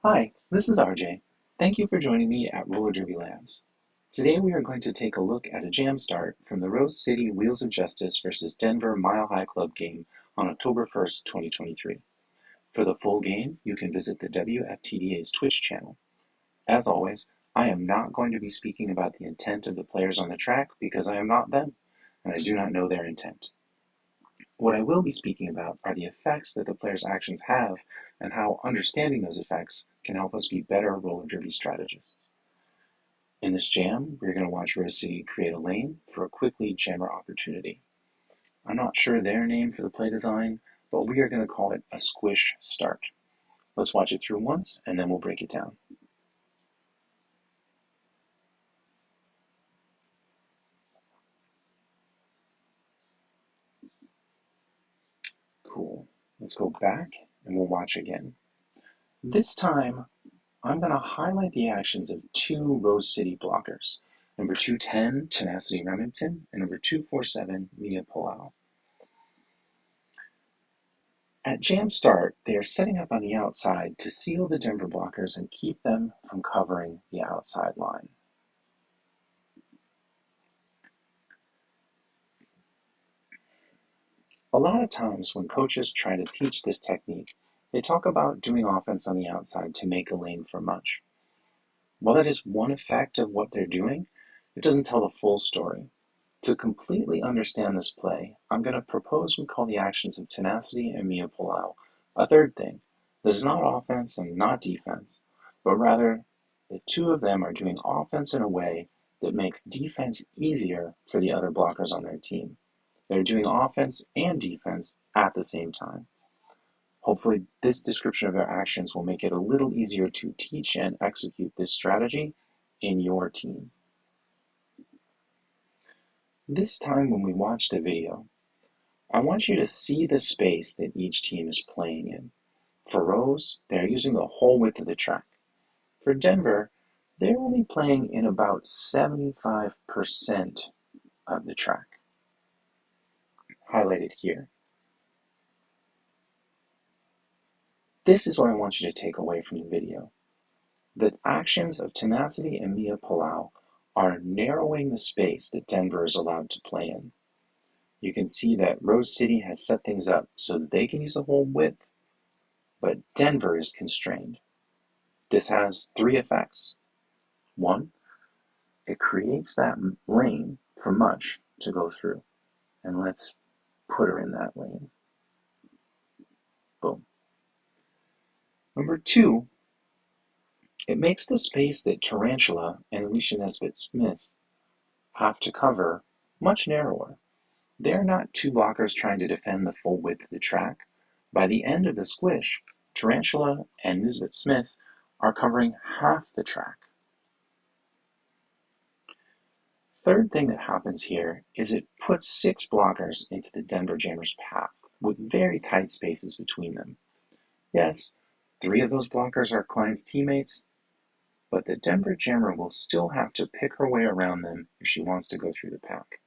Hi, this is RJ. Thank you for joining me at Roller Derby Labs. Today we are going to take a look at a jam start from the Rose City Wheels of Justice versus Denver Mile High Club game on October 1st, 2023. For the full game, you can visit the WFTDA's Twitch channel. As always, I am not going to be speaking about the intent of the players on the track because I am not them, and I do not know their intent. What I will be speaking about are the effects that the players' actions have and how understanding those effects can help us be better roller derby strategists. In this jam, we're going to watch Rose City create a lane for a quick lead jammer opportunity. I'm not sure their name for the play design, but we are going to call it a squish start. Let's watch it through once and then we'll break it down. Cool. Let's go back and we'll watch again. This time, I'm going to highlight the actions of two Rose City blockers, number 210, Tenacity Remington, and number 247, Mia Palau. At jam start, they are setting up on the outside to seal the Denver blockers and keep them from covering the outside line. A lot of times when coaches try to teach this technique, they talk about doing offense on the outside to make a lane for much. While that is one effect of what they're doing, it doesn't tell the full story. To completely understand this play, I'm going to propose we call the actions of Tenacity and Mia Palau a third thing that is not offense and not defense, but rather the two of them are doing offense in a way that makes defense easier for the other blockers on their team. They're doing offense and defense at the same time. Hopefully, this description of their actions will make it a little easier to teach and execute this strategy in your team. This time when we watch the video, I want you to see the space that each team is playing in. For Rose, they're using the whole width of the track. For Denver, they're only playing in about 75% of the track, highlighted here. This is what I want you to take away from the video. The actions of Tenacity and Mia Palau are narrowing the space that Denver is allowed to play in. You can see that Rose City has set things up so that they can use the whole width, but Denver is constrained. This has three effects. One, it creates that lane for Much to go through. And let's put her in that lane. Boom. Number two, it makes the space that Tarantula and Alicia Nesbitt Smith have to cover much narrower. They're not two blockers trying to defend the full width of the track. By the end of the squish, Tarantula and Nesbitt Smith are covering half the track. Third thing that happens here is it puts 6 blockers into the Denver Jammers' path with very tight spaces between them. Yes, 3 of those blockers are Klein's teammates, but the Denver Jammer will still have to pick her way around them if she wants to go through the pack.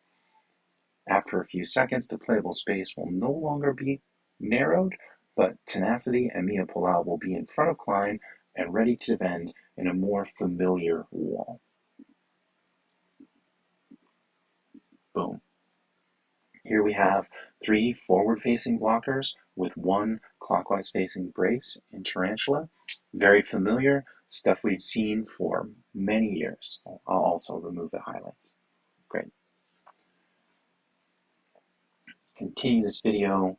After a few seconds, the playable space will no longer be narrowed, but Tenacity and Mia Palau will be in front of Klein and ready to defend in a more familiar wall. Boom. Here we have 3 forward-facing blockers with 1 clockwise-facing brace in Tarantula. Very familiar, stuff we've seen for many years. I'll also remove the highlights. Great. Continue this video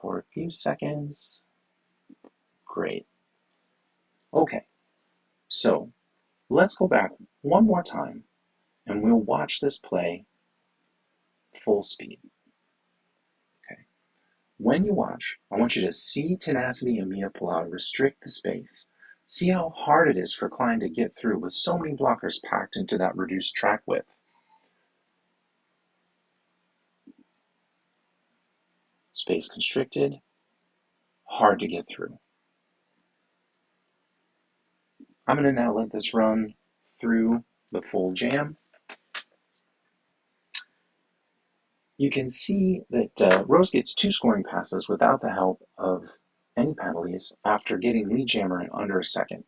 for a few seconds. Great. Okay, so let's go back one more time and we'll watch this play full speed. Okay. When you watch, I want you to see Tenacity and Mia Palau restrict the space. See how hard it is for Klein to get through with so many blockers packed into that reduced track width. Space constricted, hard to get through. I'm going to now let this run through the full jam. You can see that Rose gets 2 scoring passes without the help of any penalties after getting lead jammer in under a second.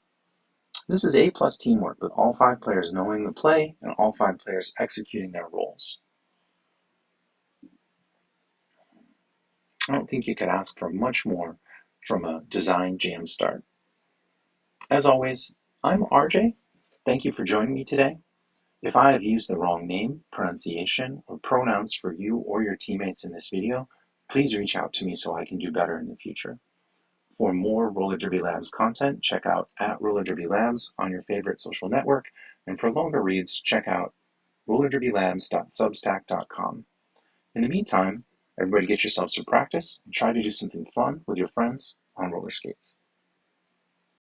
This is A+ teamwork with all 5 players knowing the play and all 5 players executing their roles. I don't think you could ask for much more from a design jam start. As always, I'm RJ. Thank you for joining me today. If I have used the wrong name, pronunciation, or pronouns for you or your teammates in this video, please reach out to me so I can do better in the future. For more Roller Derby Labs content, check out @RollerDerbyLabs on your favorite social network, and for longer reads, check out rollerderbylabs.substack.com. In the meantime, everybody get yourself some practice and try to do something fun with your friends on roller skates.